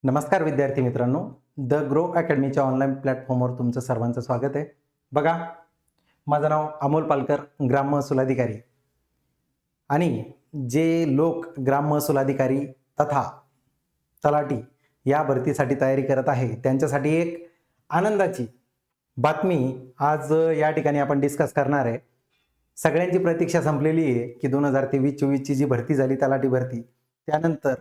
नमस्कार विद्यार्थी मित्रांनो, द ग्रो अकॅडमीच्या ऑनलाईन प्लॅटफॉर्मवर तुमचं सर्वांचं स्वागत आहे. बघा, माझं नाव अमोल पालकर, ग्राम महसूल अधिकारी. आणि जे लोक ग्राम महसूल अधिकारी तथा तलाठी या भरतीसाठी तयारी करत आहे त्यांच्यासाठी एक आनंदाची बातमी आज या ठिकाणी आपण डिस्कस करणार आहे. सगळ्यांची प्रतीक्षा संपलेली आहे की 2023-24 ची जी भरती झाली तलाठी भरती, त्यानंतर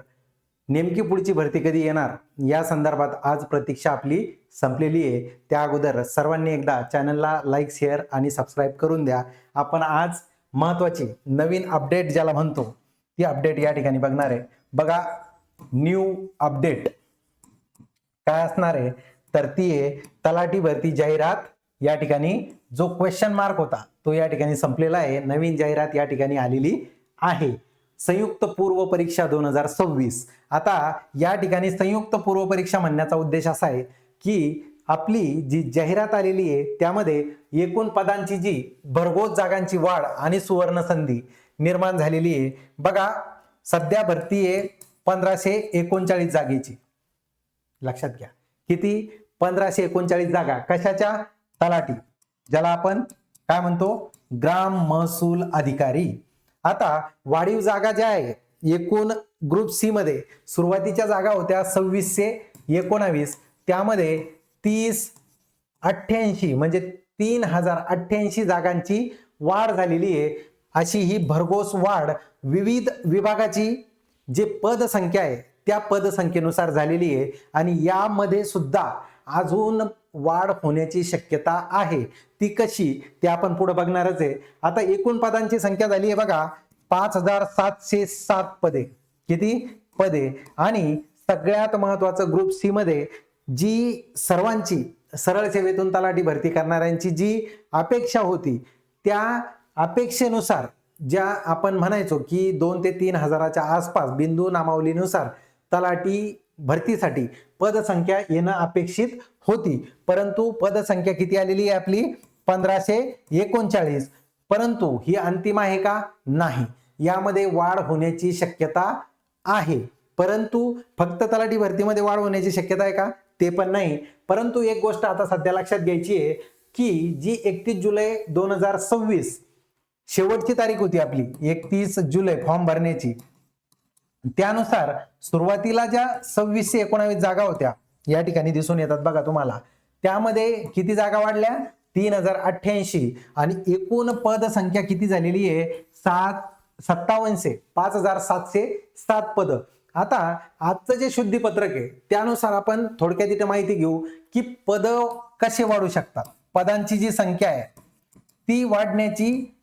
नेमकी पुढची भरती कधी येणार या संदर्भात आज प्रतीक्षा आपली संपलेली आहे. त्या अगोदर सर्वांनी एकदा चॅनलला लाईक, शेअर आणि सबस्क्राईब करून द्या. आपण आज महत्त्वाची नवीन अपडेट ज्याला म्हणतो ती अपडेट या ठिकाणी बघणार आहे. बघा, न्यू अपडेट काय असणार आहे तर ती आहे तलाठी भरती जाहिरात. या ठिकाणी जो क्वेश्चन मार्क होता तो या ठिकाणी संपलेला आहे. नवीन जाहिरात या ठिकाणी आलेली आहे. संयुक्त पूर्व परीक्षा 2026. आता या ठिकाणी संयुक्त पूर्व परीक्षा म्हणण्याचा उद्देश असा आहे की आपली जी जाहिरात आलेली आहे त्यामध्ये एकूण पदांची जी भरघोस जागांची वाढ आणि सुवर्ण संधी निर्माण झालेली आहे. बघा, सध्या भरती आहे 1539 जागेची. लक्षात घ्या, किती? 1539 जागा. कशाच्या? तलाठी, ज्याला आपण काय म्हणतो, ग्राम महसूल अधिकारी. आता वाढीव जागा ज्या आहे एकूण ग्रुप सी मध्ये सुरुवातीच्या जागा होत्या 2619, त्यामध्ये 3088 म्हणजे 3088 जागांची वाढ झालेली आहे. अशी ही भरघोस वाढ विविध विभागाची जे पदसंख्या आहे त्या पदसंख्येनुसार झालेली आहे. आणि यामध्ये सुद्धा अजून वाढ होण्याची शक्यता आहे. ती कशी ते आपण पुढे बघणारच आहे. आता एकूण पदांची संख्या झाली आहे बघा 5707 पदे. किती पदे? आणि सगळ्यात महत्वाचं ग्रुप सी मध्ये जी सर्वांची सरळ सेवेतून तलाठी भरती करणाऱ्यांची जी अपेक्षा होती त्या अपेक्षेनुसार ज्या आपण म्हणायचो की 2 ते 3 हजाराच्या आसपास बिंदू नामावलीनुसार तलाठी भरतीसाठी पदसंख्या येणं अपेक्षित होती. परंतु पदसंख्या किती आलेली आहे आपली? 1539. परंतु ही अंतिम आहे का? नाही. यामध्ये वाढ होण्याची शक्यता आहे. परंतु फक्त तलाठी भरतीमध्ये वाढ होण्याची शक्यता आहे का? ते पण नाही. परंतु एक गोष्ट आता सध्या लक्षात घ्यायची आहे की जी 31 जुलै 2026 शेवटची तारीख होती आपली, 31 जुलै फॉर्म भरण्याची. त्यानुसार सुरुवातीला ज्या 2619 जागा होत्या या ठिकाणी दिसून येतात बघा तुम्हाला, त्यामध्ये किती जागा वाढल्या? 3088. आणि एकूण पदसंख्या किती झालेली आहे? 5707 पद. आता आजचं जे शुद्धीपत्रक आहे त्यानुसार आपण थोडक्यात इथे माहिती घेऊ की पद कसे वाढू शकतात. पदांची जी संख्या आहे ती वाढण्याची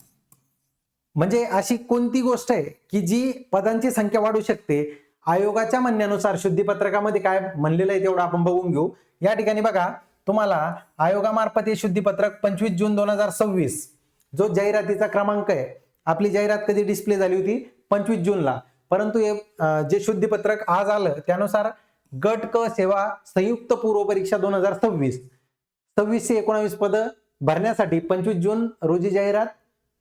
म्हणजे अशी कोणती गोष्ट आहे की जी पदांची संख्या वाढू शकते? आयोगाच्या म्हणण्यानुसार शुद्धीपत्रकामध्ये काय म्हणलेलं आहे तेवढं आपण बघून घेऊ. या ठिकाणी बघा, तुम्हाला आयोगामार्फत हे शुद्धीपत्रक 25 जून 2026 जो जाहिरातीचा क्रमांक आहे, आपली जाहिरात कधी डिस्प्ले झाली होती? 25 जूनला. परंतु हे जे शुद्धीपत्रक आज आलं त्यानुसार गट क सेवा संयुक्त पूर्व परीक्षा 2026 2619 पद भरण्यासाठी 25 जून रोजी जाहिरात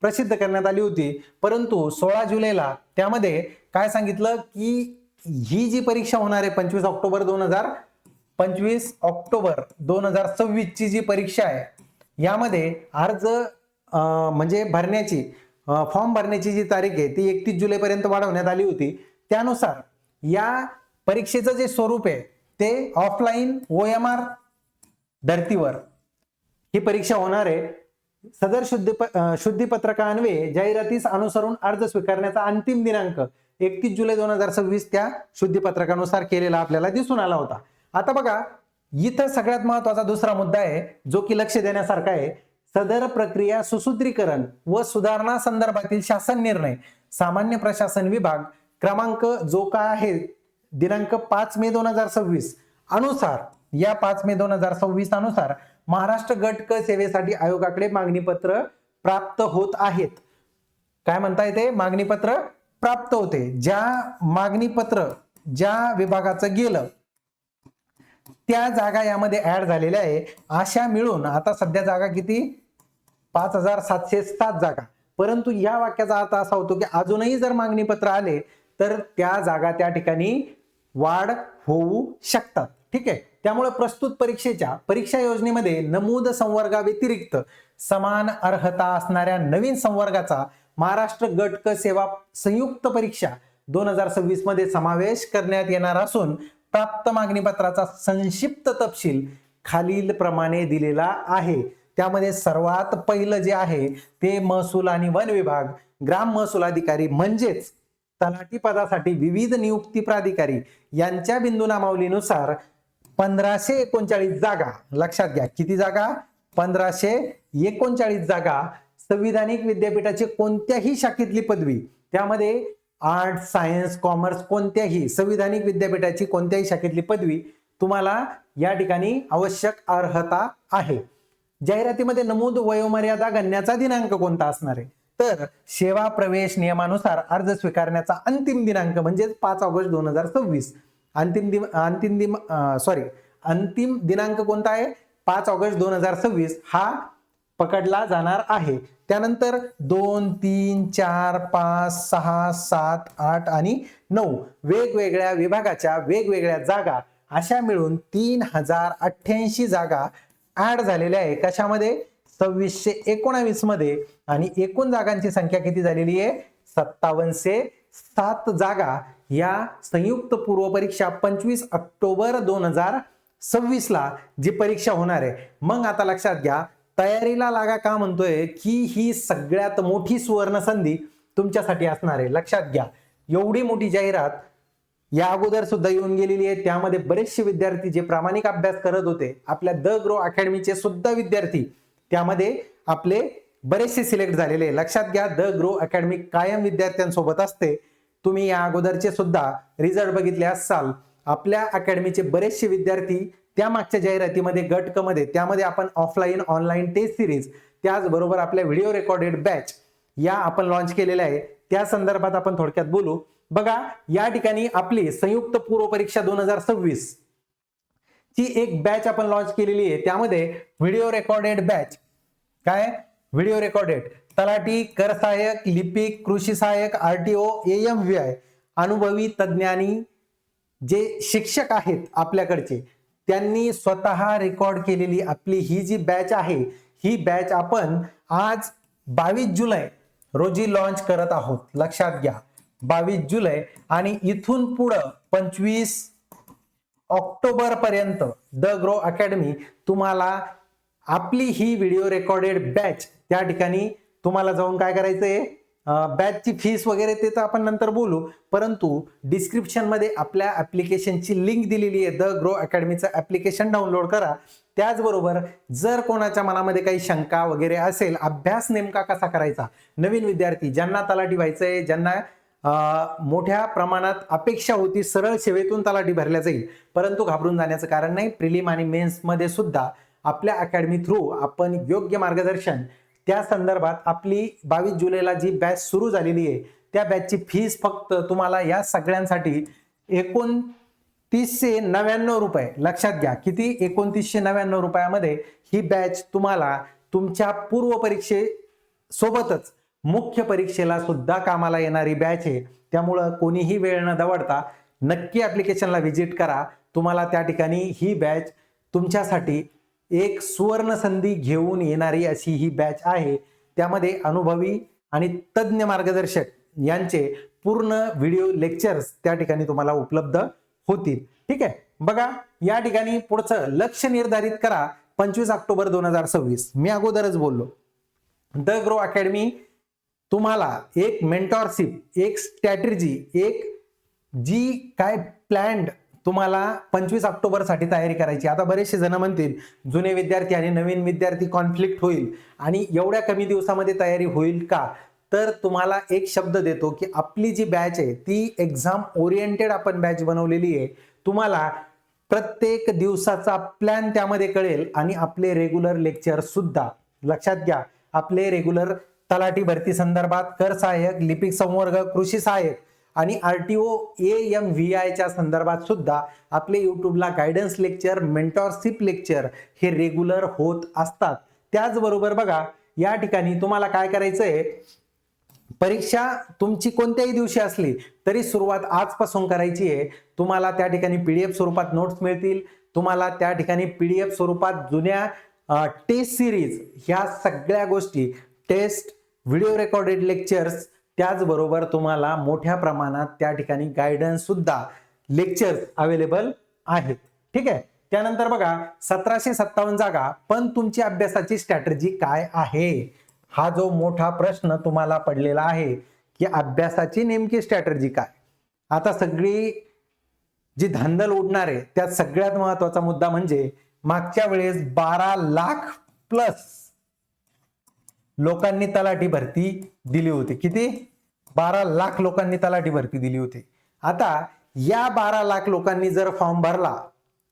प्रसिद्ध करण्यात आली होती. परंतु 16 जुलैला त्यामध्ये काय सांगितलं की ही जी परीक्षा होणार आहे 25 ऑक्टोबर 2026 ची जी परीक्षा आहे यामध्ये अर्ज म्हणजे भरण्याची फॉर्म भरण्याची जी तारीख आहे ती 31 जुलै पर्यंत वाढवण्यात आली होती. त्यानुसार या परीक्षेचं जे स्वरूप आहे ते ऑफलाईन OMR धर्तीवर ही परीक्षा होणार आहे. सदर शुद्धीपत्रकान्वये जाहिरातीस अनुसरून अर्ज स्वीकारण्याचा अंतिम दिनांक 31 जुलै 2026 त्या शुद्धीपत्रकानुसार केलेला आपल्याला दिसून आला होता. आता बघा, इथं सगळ्यात महत्वाचा दुसरा मुद्दा आहे जो की लक्ष देण्यासारखा आहे. सदर प्रक्रिया सुसूत्रीकरण व सुधारणा संदर्भातील शासन निर्णय सामान्य प्रशासन विभाग क्रमांक जो काय आहे दिनांक 5 मे 2026 अनुसार, या 5 मे 2026 अनुसार महाराष्ट्र गट क सेवेसाठी आयोगाकडे मागणीपत्र प्राप्त होत आहेत. काय म्हणता येते? मागणीपत्र प्राप्त होते. ज्या मागणीपत्र ज्या विभागाचं गेलं त्या जागा यामध्ये ऍड झालेल्या आहे. अशा मिळून आता सध्या जागा किती? 5707 जागा. परंतु या वाक्याचा अर्थ असा होतो की अजूनही जर मागणीपत्र आले तर त्या जागा त्या ठिकाणी वाढ होऊ शकतात. ठीक आहे, त्यामुळे प्रस्तुत परीक्षेच्या परीक्षा योजनेमध्ये नमूद संवर्गाव्यतिरिक्त समान अर्हता असणाऱ्या नवीन संवर्गाचा महाराष्ट्र गट क सेवा संयुक्त परीक्षा 2026 मध्ये समावेश करण्यात येणार असून प्राप्त मागणी पत्राचा संक्षिप्त तपशील खालील प्रमाणे दिलेला आहे. त्यामध्ये सर्वात पहिलं जे आहे ते महसूल आणि वन विभाग, ग्राम महसूल अधिकारी म्हणजेच तलाठी पदासाठी विविध नियुक्ती प्राधिकारी यांच्या बिंदू नामावलीनुसार 1539 जागा, लक्षात घ्या किती जागा, 1539 जागा संविधानिक विद्यापीठाची कोणत्याही शाखेतली पदवी, त्यामध्ये आर्ट्स, सायन्स, कॉमर्स कोणत्याही संविधानिक विद्यापीठाची कोणत्याही शाखेतली पदवी तुम्हाला या ठिकाणी आवश्यक अर्हता आहे. जाहिरातीमध्ये नमूद वयोमर्यादा गणण्याचा दिनांक कोणता असणार आहे, तर सेवा प्रवेश नियमानुसार अर्ज स्वीकारण्याचा अंतिम दिनांक म्हणजे 5 ऑगस्ट 2026. अंतिम दिनांक कोणता आहे, 5 ऑगस्ट 2026 हा पकडला जाणार आहे. त्यानंतर 2, 3, 4, 5, 6, 7, 8 आणि 9 वेगवेगळ्या विभागाच्या वेगवेगळ्या जागा अशा मिळून 3088 जागा ऍड झालेल्या आहे. कशामध्ये, 2619 मध्ये. आणि एकूण जागांची संख्या किती झालेली आहे, 5707 जागा या संयुक्त पूर्व परीक्षा 25 ऑक्टोबर 2026 ला जी परीक्षा होणार आहे. मग आता लक्षात घ्या, तयारीला लागा का म्हणतोय की ही सगळ्यात मोठी सुवर्ण संधी तुमच्यासाठी असणार आहे. लक्षात घ्या, एवढी मोठी जाहिरात या अगोदर सुद्धा येऊन गेलेली आहे. त्यामध्ये बरेचसे विद्यार्थी जे प्रामाणिक अभ्यास करत होते, आपल्या द ग्रो अकॅडमीचे सुद्धा विद्यार्थी त्यामध्ये आपले बरेचसे सिलेक्ट झालेले आहे. लक्षात घ्या, द ग्रो अकॅडमी कायम विद्यार्थ्यांसोबत असते. तुम्ही या अगोदरचे सुद्धा रिझल्ट बघितले असाल. आपल्या अकॅडमीचे बरेचसे विद्यार्थी त्या मागच्या जाहिरातीमध्ये गट क मध्ये, त्यामध्ये आपण ऑफलाईन ऑनलाईन टेस्ट सिरीज, त्याचबरोबर आपल्या व्हिडिओ रेकॉर्डेड बॅच या आपण लॉन्च केलेल्या आहे. त्या संदर्भात आपण थोडक्यात बोलू. बघा, या ठिकाणी आपली संयुक्त पूर्व परीक्षा 2026 ची एक बॅच आपण लॉन्च केलेली आहे. त्यामध्ये व्हिडिओ रेकॉर्डेड बॅच, काय व्हिडिओ रेकॉर्डेड तलाठी, कर सहाय्यक, लिपिक, कृषी सहाय्यक, आरटीओ, AMVI अनुभवी तज्ञानी जे शिक्षक आहेत आपल्याकडचे, त्यांनी स्वतः रेकॉर्ड केलेली आपली ही जी बॅच आहे, ही बॅच आपण आज 22 जुलै रोजी लॉन्च करत आहोत. लक्षात घ्या, 22 जुलै. आणि इथून पुढं 25 ऑक्टोबर पर्यंत द ग्रो अकॅडमी तुम्हाला आपली ही व्हिडिओ रेकॉर्डेड बॅच त्या ठिकाणी तुम्हाला जाऊन काय करायचंय, बॅचची फीस वगैरे ते तर आपण नंतर बोलू, परंतु डिस्क्रिप्शन मध्ये आपल्या ऍप्लिकेशनची लिंक दिलेली आहे. द ग्रो अकॅडमीचं ऍप्लिकेशन डाउनलोड करा. त्याचबरोबर जर कोणाच्या मनामध्ये काही शंका वगैरे असेल, अभ्यास नेमका कसा करायचा, नवीन विद्यार्थी ज्यांना तलाठी व्हायचंय, ज्यांना मोठ्या प्रमाणात अपेक्षा होती सरळ सेवेतून तलाठी भरल्या जाईल, परंतु घाबरून जाण्याचं कारण नाही. प्रिलिम आणि मेन्स मध्ये सुद्धा आपल्या अकॅडमी थ्रू आपण योग्य मार्गदर्शन, त्या संदर्भात आपली 22 जुलैला जी बॅच सुरू झालेली आहे त्या बॅचची फीस फक्त तुम्हाला या सगळ्यांसाठी 2999 रुपये. लक्षात घ्या, किती, 2999 रुपयामध्ये ही बॅच तुम्हाला तुमच्या पूर्व परीक्षे सोबतच मुख्य परीक्षेला सुद्धा कामाला येणारी बॅच आहे. त्यामुळं कोणीही वेळ न दवडता नक्की ऍप्लिकेशनला व्हिजिट करा. तुम्हाला त्या ठिकाणी ही बॅच तुमच्यासाठी एक सुवर्ण संधी घेऊन येणारी अशी ही बॅच आहे. त्यामध्ये अनुभवी आणि तज्ञ मार्गदर्शक यांचे पूर्ण व्हिडिओ लेक्चर्स त्या ठिकाणी तुम्हाला उपलब्ध होतील. ठीक आहे, बघा या ठिकाणी पुढचं लक्ष निर्धारित करा 25 ऑक्टोबर 2026. मी अगोदरच बोललो, द ग्रो अकॅडमी तुम्हाला एक मेंटॉरशिप, एक स्ट्रॅटेजी, एक जी काय प्लॅन्ड तुम्हाला 25 ऑक्टोबर साठी तयारी करायची. आता बरेचसे जण म्हणतील जुने विद्यार्थी आणि नवीन विद्यार्थी कॉन्फ्लिक्ट होईल आणि एवढ्या कमी दिवसामध्ये तयारी होईल का, तर तुम्हाला एक शब्द देतो की आपली जी बॅच आहे ती एक्झाम ओरिएंटेड आपण बॅच बनवलेली आहे. तुम्हाला प्रत्येक दिवसाचा प्लॅन त्यामध्ये कळेल आणि आपले रेग्युलर लेक्चर सुद्धा. लक्षात घ्या, आपले रेग्युलर तलाठी भरती संदर्भात, कर सहाय्यक, लिपिक संवर्ग, कृषी सहाय्यक आणि आरटीओ AMVI च्या संदर्भात सुद्धा आपले युट्यूबला गायडन्स लेक्चर, मेंटॉरशिप लेक्चर हे रेग्युलर होत असतात. त्याचबरोबर बघा, या ठिकाणी तुम्हाला काय करायचंय, परीक्षा तुमची कोणत्याही दिवशी असली तरी सुरुवात आजपासून करायची आहे. तुम्हाला त्या ठिकाणी PDF स्वरूपात नोट्स मिळतील. तुम्हाला त्या ठिकाणी PDF स्वरूपात जुन्या टेस्ट सिरीज ह्या सगळ्या गोष्टी, टेस्ट, व्हिडिओ रेकॉर्डेड लेक्चर्स, त्याचबरोबर तुम्हाला मोठ्या प्रमाणात त्या ठिकाणी गायडन्स सुद्धा लेक्चर्स अवेलेबल आहेत. ठीक आहे. त्यानंतर बघा 1757 जागा, पण तुमची अभ्यासाची स्ट्रॅटेजी काय आहे? हा जो मोठा प्रश्न तुम्हाला पडलेला आहे की अभ्यासाची नेमकी स्ट्रॅटेजी काय. आता सगळी जी धांदल उडणार आहे त्यात सगळ्यात महत्वाचा मुद्दा म्हणजे मागच्या वेळेस 12 लाख प्लस लोकांनी तलाठी भरती दिली होती. किती? 12 लाख लोकांनी तलाठी भरती दिली होती. आता या 12 लाख लोकांनी जर फॉर्म भरला,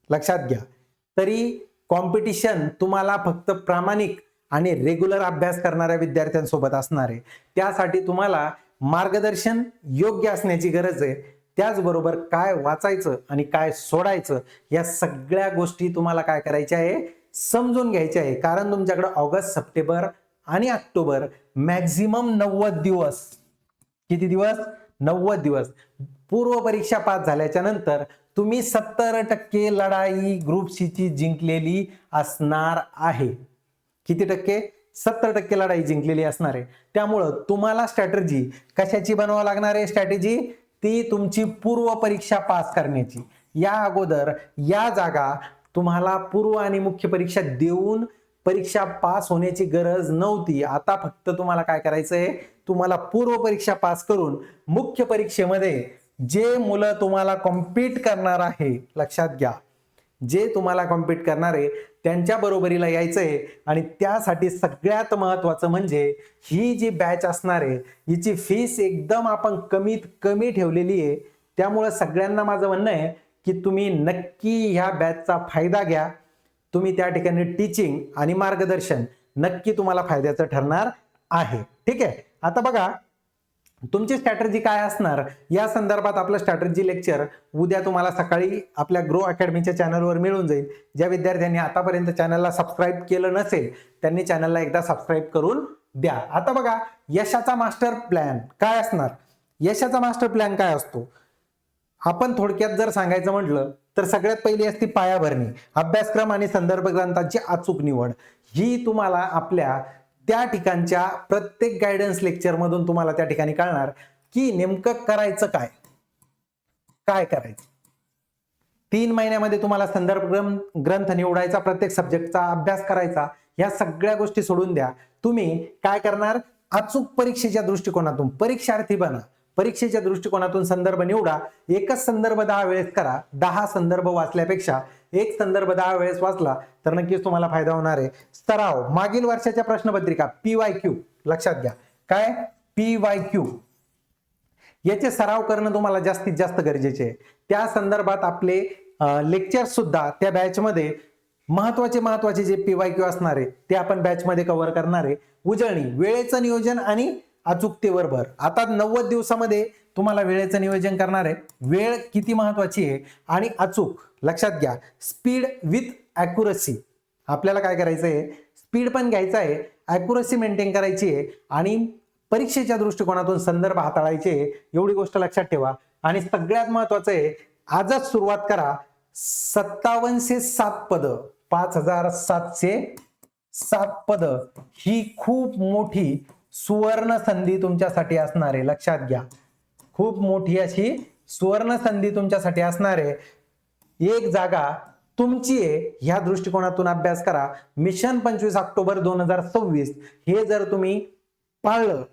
लक्षात घ्या, तरी कॉम्पिटिशन तुम्हाला फक्त प्रामाणिक आणि रेग्युलर अभ्यास करणाऱ्या विद्यार्थ्यांसोबत असणार आहे. त्यासाठी तुम्हाला मार्गदर्शन योग्य असण्याची गरज आहे. त्याचबरोबर काय वाचायचं आणि काय सोडायचं या सगळ्या गोष्टी तुम्हाला काय करायच्या आहे, समजून घ्यायच्या आहे. कारण तुमच्याकडे ऑगस्ट, सप्टेंबर आणि ऑक्टोबर मॅक्झिमम 90 दिवस. किती दिवस? 90 दिवस. पूर्व परीक्षा पास झाल्याच्या नंतर तुम्ही 70% लढाई ग्रुप सी ची जिंकलेली असणार आहे. किती टक्के? 70% लढाई जिंकलेली असणार आहे. त्यामुळं तुम्हाला स्ट्रॅटेजी कशाची बनवावं लागणार आहे? स्ट्रॅटेजी ती तुमची पूर्व परीक्षा पास करण्याची. या अगोदर या जागा तुम्हाला पूर्व आणि मुख्य परीक्षा देऊन परीक्षा पास होण्याची गरज नव्हती. आता फक्त तुम्हाला काय करायचंय, तुम्हाला पूर्व परीक्षा पास करून मुख्य परीक्षेमध्ये जे मुलं तुम्हाला कॉम्पीट करणार आहे, लक्षात घ्या, जे तुम्हाला कॉम्पीट करणार आहे त्यांच्या बरोबरीला यायचंय. आणि त्यासाठी सगळ्यात महत्वाचं म्हणजे ही जी बॅच असणार आहे हिची फीस एकदम आपण कमीत कमी ठेवलेली आहे. त्यामुळे सगळ्यांना माझं म्हणणं आहे की तुम्ही नक्की ह्या बॅचचा फायदा घ्या. तुम्ही त्या ठिकाणी टीचिंग आणि मार्गदर्शन नक्की तुम्हाला फायद्याचं ठरणार आहे. ठीक आहे. आता बघा तुमची स्ट्रॅटेजी काय असणार या संदर्भात आपलं स्ट्रॅटेजी लेक्चर उद्या तुम्हाला सकाळी आपल्या ग्रो अकॅडमीच्या चॅनलवर मिळून जाईल. ज्या विद्यार्थ्यांनी आतापर्यंत चॅनलला सबस्क्राईब केलं नसेल त्यांनी चॅनलला एकदा सबस्क्राईब करून द्या. आता बघा यशाचा मास्टर प्लॅन काय असणार. यशाचा मास्टर प्लॅन काय असतो आपण थोडक्यात जर सांगायचं म्हटलं तर सगळ्यात पहिली असती पायाभरणी. अभ्यासक्रम आणि संदर्भ ग्रंथांची अचूक निवड. ही तुम्हाला आपल्या त्या ठिकाणच्या प्रत्येक गायडन्स लेक्चर मधून तुम्हाला त्या ठिकाणी कळणार की नेमकं करायचं काय, काय करायचं. 3 महिन्यामध्ये तुम्हाला संदर्भ ग्रंथ निवडायचा, प्रत्येक सब्जेक्टचा अभ्यास करायचा. या सगळ्या गोष्टी सोडून द्या. तुम्ही काय करणार, अचूक परीक्षेच्या दृष्टिकोनातून परीक्षार्थी बना. परीक्षेच्या दृष्टिकोनातून संदर्भ निवडा. एकच संदर्भ 10 वेळेस करा. 10 संदर्भ वाचल्यापेक्षा एक संदर्भ 10 वेळेस वाचला तर नक्कीच तुम्हाला फायदा होणार आहे. सराव, मागील वर्षाच्या प्रश्नपत्रिका PYQ, लक्षात घ्या काय PYQ, याचे सराव करणं तुम्हाला जास्तीत जास्त गरजेचे आहे. त्या संदर्भात आपले लेक्चर सुद्धा त्या बॅच मध्ये महत्वाचे जे PYQ असणार आहे ते आपण बॅच मध्ये कव्हर करणार आहे. उजळणी, वेळेचं नियोजन आणि अचूकतेवर भर. आता 90 दिवसामध्ये तुम्हाला वेळेचं नियोजन करणार आहे. वेळ किती महत्वाची आहे आणि अचूक, लक्षात घ्या. स्पीड विथ ॲक्युरसी, आपल्याला काय करायचं आहे, स्पीड पण घ्यायचा आहे, ॲक्युरसी मेंटेन करायची आहे आणि परीक्षेच्या दृष्टिकोनातून संदर्भ हाताळायचे, एवढी गोष्ट लक्षात ठेवा. आणि सगळ्यात महत्वाचं आहे, आजच सुरुवात करा. 5707 पद, 5707 पद ही खूप मोठी सुवर्ण संधी तुमच्यासाठी असणार आहे. लक्षात घ्या, खूप मोठी अशी सुवर्ण संधी तुमच्यासाठी असणार आहे. एक जागा तुमची आहे ह्या दृष्टिकोनातून अभ्यास करा. मिशन 25 ऑक्टोबर 2026 हे जर तुम्ही पाळलं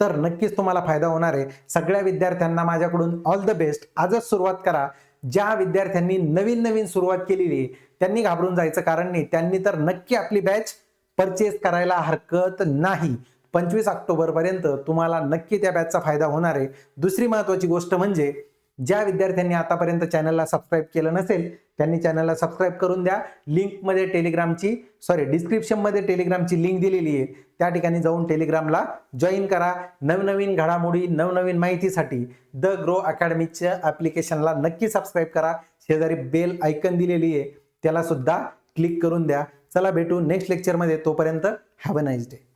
तर नक्कीच तुम्हाला फायदा होणार आहे. सगळ्या विद्यार्थ्यांना माझ्याकडून ऑल द बेस्ट. आजच सुरुवात करा. ज्या विद्यार्थ्यांनी नवीन सुरुवात केलेली त्यांनी घाबरून जायचं कारण नाही. त्यांनी तर नक्की आपली बॅच परचेस करायला हरकत नाही. 25 ऑक्टोबर पर्यंत तुम्हाला नक्की त्या बॅचचा फायदा होणार आहे. दुसरी महत्वाची गोष्ट म्हणजे ज्या विद्यार्थ्यांनी आतापर्यंत चॅनलला सबस्क्राईब केलं नसेल त्यांनी चॅनलला सबस्क्राईब करून द्या. लिंकमध्ये डिस्क्रिप्शन मध्ये टेलिग्रामची लिंक दिलेली आहे. त्या ठिकाणी जाऊन टेलिग्रामला जॉईन करा. नवनवीन घडामोडी, नवनवीन माहितीसाठी द ग्रो अकॅडमीच्या ऍप्लिकेशनला नक्की सबस्क्राईब करा. शेजारी बेल आयकन दिलेली आहे त्याला सुद्धा क्लिक करून द्या. चला भेटू नेक्स्ट लेक्चरमध्ये. तोपर्यंत हॅव अ नाईस डे.